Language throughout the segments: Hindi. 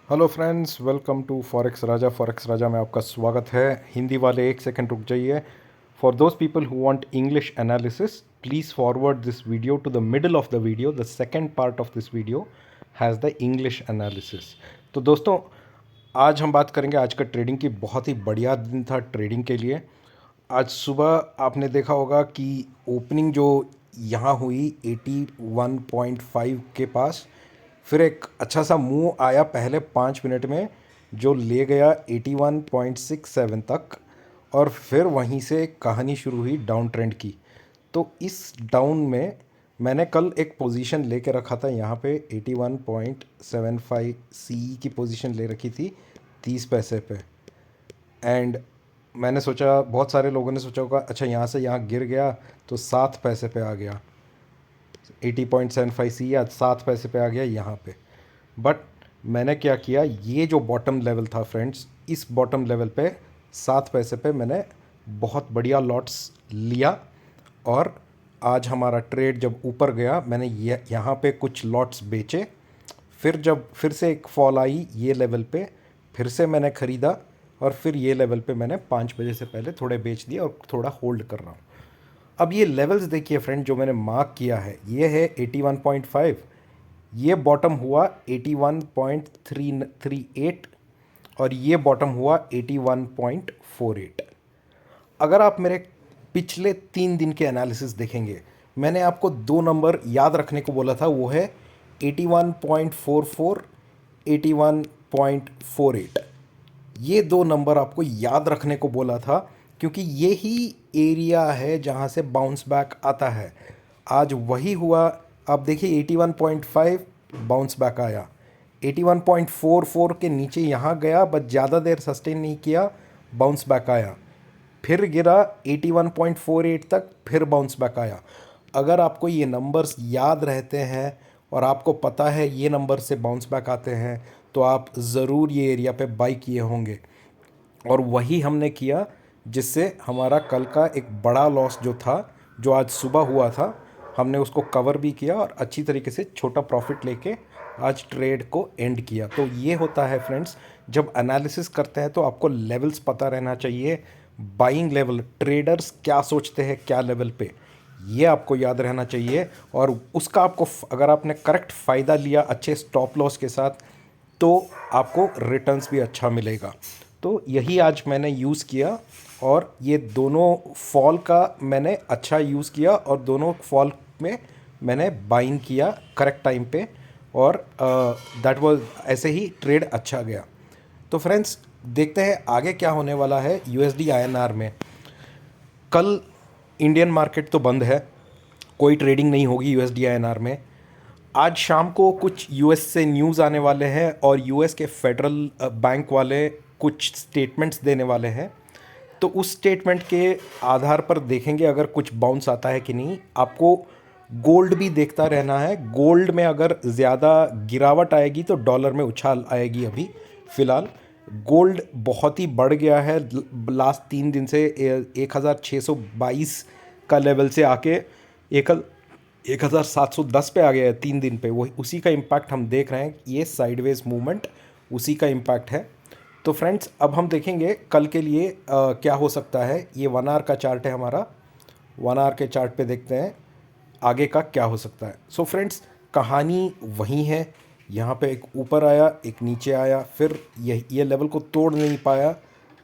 Hello friends, welcome to forex Raja. Forex Raja में आपका स्वागत है। हिंदी वाले एक सेकंड रुक जाइए। For those people who want English analysis, please forward this video to the middle of the video. The second part of this video has the English analysis. तो दोस्तों, आज हम बात करेंगे। आज का ट्रेडिंग की बहुत ही बढ़िया दिन था ट्रेडिंग के लिए। आज सुबह आपने देखा होगा कि ओपनिंग जो यहाँ हुई 81.5 के पास, फिर एक अच्छा सा मूव आया पहले 5 मिनट में जो ले गया 81.67 तक, और फिर वहीं से कहानी शुरू हुई डाउन ट्रेंड की। तो इस डाउन में मैंने कल एक पोजीशन लेके रखा था यहाँ पे 81.75 सी की पोजीशन ले रखी थी 30 पैसे पे। एंड मैंने सोचा, बहुत सारे लोगों ने सोचा होगा अच्छा यहाँ से यहाँ गिर गया तो 7 पैसे पे आ गया, 80.75 सी या 7 पैसे पे आ गया यहाँ पे। बट मैंने क्या किया, ये जो बॉटम लेवल था फ्रेंड्स, इस बॉटम लेवल पे 7 पैसे पे मैंने बहुत बढ़िया लॉट्स लिया। और आज हमारा ट्रेड जब ऊपर गया, मैंने ये यहाँ पे कुछ लॉट्स बेचे। फिर जब फिर से एक फॉल आई ये लेवल पे, फिर से मैंने ख़रीदा, और फिर ये लेवल पे मैंने 5 बजे से पहले थोड़े बेच दिए और थोड़ा होल्ड कर रहा हूँ। अब ये लेवल्स देखिए फ्रेंड, जो मैंने मार्क किया है ये है 81.5। ये बॉटम हुआ 81.338 और ये बॉटम हुआ 81.48। अगर आप मेरे पिछले 3 दिन के एनालिसिस देखेंगे, मैंने आपको दो नंबर याद रखने को बोला था। वो है 81.44, 81.48। ये दो नंबर आपको याद रखने को बोला था, क्योंकि ये ही एरिया है जहाँ से बाउंस बैक आता है। आज वही हुआ। आप देखिए 81.5 बाउंस बैक आया, 81.44 के नीचे यहाँ गया, बस ज़्यादा देर सस्टेन नहीं किया, बाउंस बैक आया, फिर गिरा 81.48 तक, फिर बाउंस बैक आया। अगर आपको ये नंबर्स याद रहते हैं और आपको पता है ये नंबर से बाउंस बैक आते हैं, तो आप ज़रूर ये एरिया पे बाई किए होंगे। और वही हमने किया, जिससे हमारा कल का एक बड़ा लॉस जो था, जो आज सुबह हुआ था, हमने उसको कवर भी किया और अच्छी तरीके से छोटा प्रॉफिट लेके आज ट्रेड को एंड किया। तो ये होता है फ्रेंड्स, जब एनालिसिस करते हैं तो आपको लेवल्स पता रहना चाहिए। बाइंग लेवल, ट्रेडर्स क्या सोचते हैं क्या लेवल पे, ये आपको याद रहना चाहिए। और उसका आपको, अगर आपने करेक्ट फ़ायदा लिया अच्छे स्टॉप लॉस के साथ, तो आपको रिटर्न्स भी अच्छा मिलेगा। तो यही आज मैंने यूज़ किया, और ये दोनों फॉल का मैंने अच्छा यूज़ किया, और दोनों फॉल में मैंने बाइंग किया करेक्ट टाइम पे, और दैट वाज ऐसे ही ट्रेड अच्छा गया। तो फ्रेंड्स, देखते हैं आगे क्या होने वाला है यूएसडी आईएनआर में। कल इंडियन मार्केट तो बंद है, कोई ट्रेडिंग नहीं होगी यूएसडी आईएनआर में। आज शाम को कुछ यूएस से न्यूज़ आने वाले हैं, और यूएस के फेडरल बैंक वाले कुछ स्टेटमेंट्स देने वाले हैं। तो उस स्टेटमेंट के आधार पर देखेंगे अगर कुछ बाउंस आता है कि नहीं। आपको गोल्ड भी देखता रहना है। गोल्ड में अगर ज़्यादा गिरावट आएगी तो डॉलर में उछाल आएगी। अभी फ़िलहाल गोल्ड बहुत ही बढ़ गया है लास्ट 3 दिन से। 1622 का लेवल से आके एक 1710 पे आ गया है 3 दिन पे। वही उसी का इम्पैक्ट हम देख रहे हैं। ये साइडवेज मूवमेंट उसी का इम्पैक्ट है। तो फ्रेंड्स, अब हम देखेंगे कल के लिए क्या हो सकता है। ये 1 आवर का चार्ट है हमारा। 1 आवर के चार्ट पे देखते हैं आगे का क्या हो सकता है। सो फ्रेंड्स, कहानी वही है। यहाँ पे एक ऊपर आया, एक नीचे आया, फिर ये लेवल को तोड़ नहीं पाया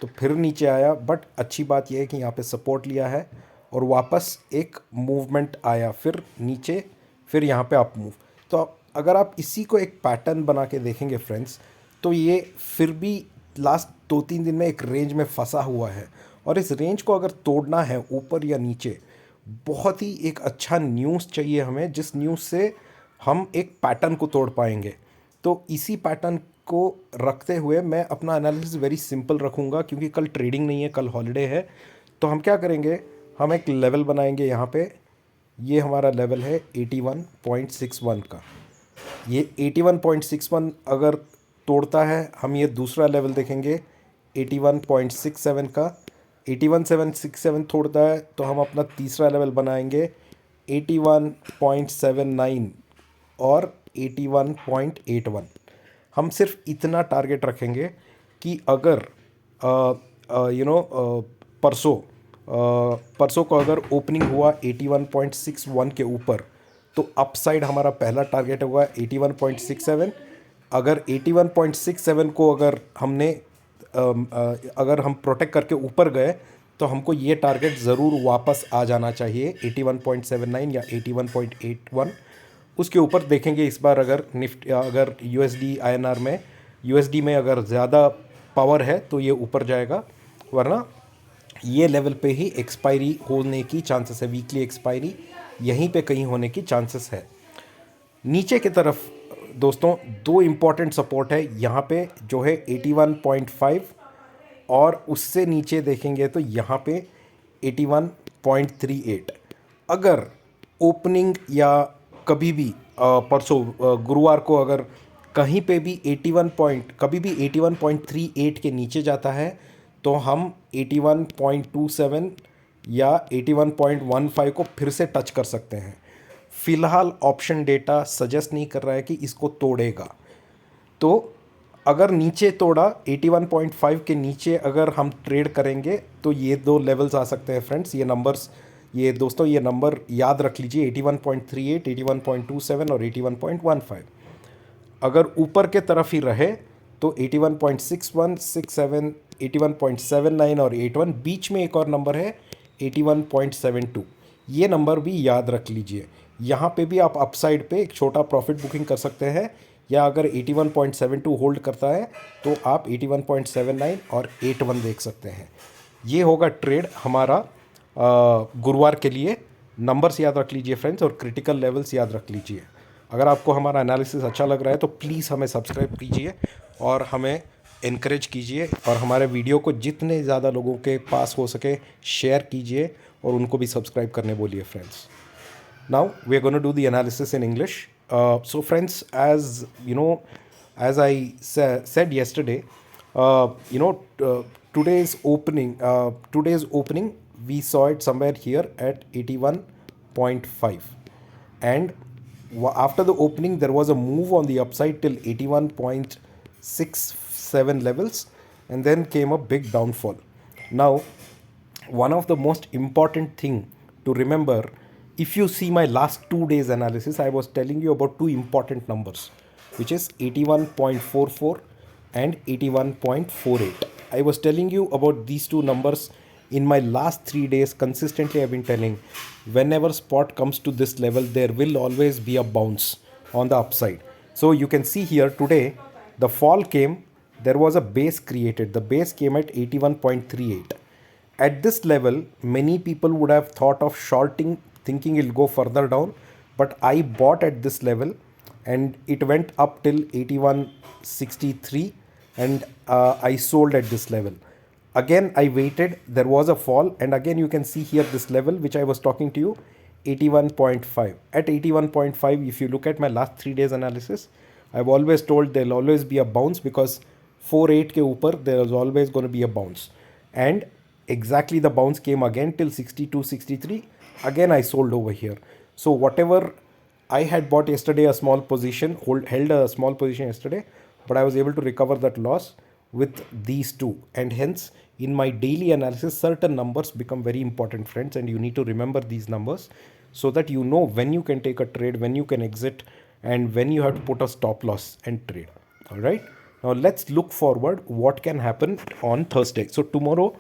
तो फिर नीचे आया। बट अच्छी बात यह है कि यहाँ पे सपोर्ट लिया है और वापस एक मूवमेंट आया, फिर नीचे, फिर यहाँ पे अप मूव। तो अगर आप इसी को एक पैटर्न बना के देखेंगे फ्रेंड्स, तो ये फिर भी लास्ट 2-3 दिन में एक रेंज में फंसा हुआ है। और इस रेंज को अगर तोड़ना है ऊपर या नीचे, बहुत ही एक अच्छा न्यूज़ चाहिए हमें, जिस न्यूज़ से हम एक पैटर्न को तोड़ पाएंगे। तो इसी पैटर्न को रखते हुए मैं अपना एनालिसिस वेरी सिंपल रखूँगा, क्योंकि कल ट्रेडिंग नहीं है, कल हॉलीडे है। तो हम क्या करेंगे, हम एक लेवल बनाएंगे यहाँ पे। ये हमारा लेवल है 81.61 का। ये 81.61 अगर तोड़ता है, हम ये दूसरा लेवल देखेंगे 81.67 का। 81.67 तोड़ता है तो हम अपना तीसरा लेवल बनाएंगे 81.79 और 81.81। हम सिर्फ इतना टारगेट रखेंगे कि अगर परसों परसों को अगर ओपनिंग हुआ 81.61 के ऊपर, तो अपसाइड हमारा पहला टारगेट होगा 81.67। अगर 81.67 को अगर अगर हम प्रोटेक्ट करके ऊपर गए, तो हमको ये टारगेट ज़रूर वापस आ जाना चाहिए 81.79 या 81.81। उसके ऊपर देखेंगे इस बार अगर निफ्टी, अगर यूएसडी आईएनआर में, यूएसडी में अगर ज़्यादा पावर है तो ये ऊपर जाएगा, वरना ये लेवल पे ही एक्सपायरी होने की चांसेस है। वीकली एक्सपायरी यहीं पे कहीं होने की चांसेस है। नीचे की तरफ दोस्तों दो इम्पॉर्टेंट सपोर्ट है यहाँ पे, जो है 81.5, और उससे नीचे देखेंगे तो यहाँ पे 81.38। अगर ओपनिंग या कभी भी परसों गुरुवार को अगर कहीं पे भी 81 पॉइंट, कभी भी 81.38 के नीचे जाता है, तो हम 81.27 या 81.15 को फिर से टच कर सकते हैं। फिलहाल ऑप्शन डेटा सजेस्ट नहीं कर रहा है कि इसको तोड़ेगा। तो अगर नीचे तोड़ा 81.5 के नीचे अगर हम ट्रेड करेंगे, तो ये दो लेवल्स आ सकते हैं फ्रेंड्स। ये नंबर्स, ये दोस्तों ये नंबर याद रख लीजिए, 81.38, 81.27 और 81.15। अगर ऊपर के तरफ ही रहे तो 81.61, 67, 81.79 और 81, बीच में एक और नंबर है 81.72। ये नंबर भी याद रख लीजिए। यहाँ पे भी आप अपसाइड पे एक छोटा प्रॉफिट बुकिंग कर सकते हैं, या अगर 81.72 होल्ड करता है तो आप 81.79 और 81 देख सकते हैं। ये होगा ट्रेड हमारा गुरुवार के लिए। नंबर्स याद रख लीजिए फ्रेंड्स, और क्रिटिकल लेवल्स याद रख लीजिए। अगर आपको हमारा एनालिसिस अच्छा लग रहा है तो प्लीज़ हमें सब्सक्राइब कीजिए और हमें इनकरेज कीजिए, और हमारे वीडियो को जितने ज़्यादा लोगों के पास हो सके शेयर कीजिए, और उनको भी सब्सक्राइब करने बोलिए friends. Now we are going to do the analysis in English. So friends, as you know, as I said yesterday, today's opening we saw it somewhere here at 81.5, and after the opening there was a move on the upside till 81.67 levels, and then came a big downfall. Now, one of the most important thing to remember, if you see my last 2 days analysis, I was telling you about two important numbers, which is 81.44 and 81.48. I was telling you about these two numbers in my last 3 days. Consistently I've been telling, whenever spot comes to this level, there will always be a bounce on the upside. So you can see here today the fall came, there was a base created, the base came at 81.38. At this level, many people would have thought of shorting, thinking it'll go further down, but I bought at this level and it went up till 81.63, and I sold at this level. Again, I waited, there was a fall, and again you can see here this level which I was talking to you, 81.5. At 81.5, if you look at my last 3 days analysis, I've always told there'll always be a bounce, because 48 ke upar there is always going to be a bounce. And exactly the bounce came again till 62.63. Again I sold over here. So whatever I had bought yesterday, a small position, held a small position yesterday, but I was able to recover that loss with these two. And hence, in my daily analysis, certain numbers become very important, friends, and you need to remember these numbers so that you know when you can take a trade, when you can exit, and when you have to put a stop loss and trade. All right. Now let's look forward what can happen on Thursday. So tomorrow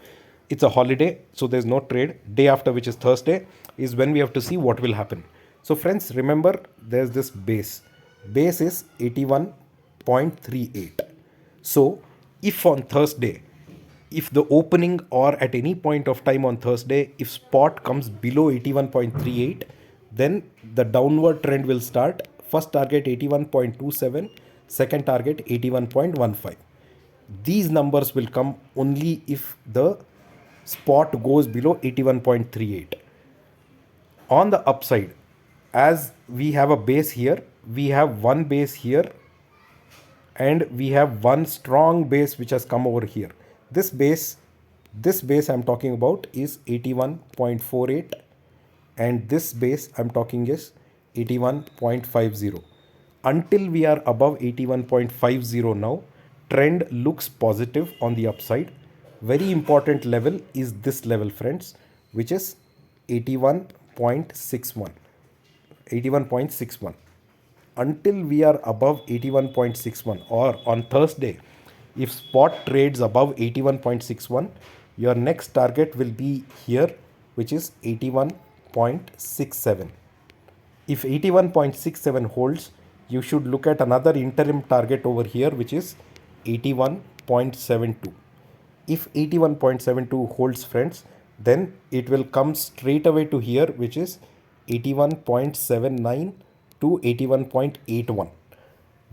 it's a holiday, so there's no trade. Day after, which is Thursday, is when we have to see what will happen. So friends, remember there's this base. Base is 81.38. So if on Thursday, if the opening or at any point of time on Thursday, if spot comes below 81.38, then the downward trend will start. First target 81.27, second target 81.15. These numbers will come only if the spot goes below 81.38. On the upside, as we have a base here, we have one base here, and we have one strong base which has come over here. This base I'm talking about is 81.48, and this base I'm talking is 81.50. Until we are above 81.50 now, trend looks positive on the upside. Very important level is this level, friends, which is 81.61. 81.61. Until we are above 81.61, or on Thursday, if spot trades above 81.61, your next target will be here, which is 81.67. If 81.67 holds, you should look at another interim target over here, which is 81.72. If 81.72 holds, friends, then it will come straight away to here, which is 81.79 to 81.81.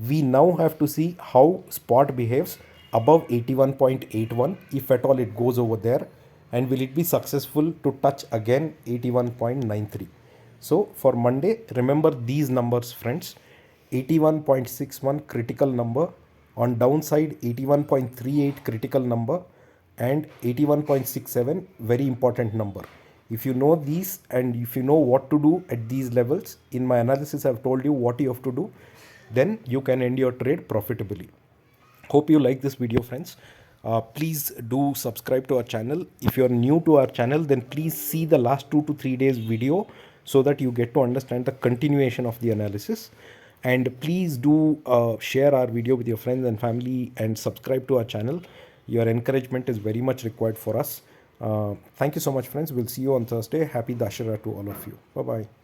We now have to see how spot behaves above 81.81, if at all it goes over there, and will it be successful to touch again 81.93. So for Monday, remember these numbers, friends. 81.61 critical number, on downside 81.38 critical number, and 81.67 very important number. If you know these and if you know what to do at these levels, in my analysis I've told you what you have to do, then you can end your trade profitably. Hope you like this video, friends. Please do subscribe to our channel. If you are new to our channel, then please see the last 2 to 3 days video, so that you get to understand the continuation of the analysis. And please do share our video with your friends and family, and subscribe to our channel. Your encouragement is very much required for us. Thank you so much, friends. We'll see you on Thursday. Happy Dashera to all of you. Bye bye.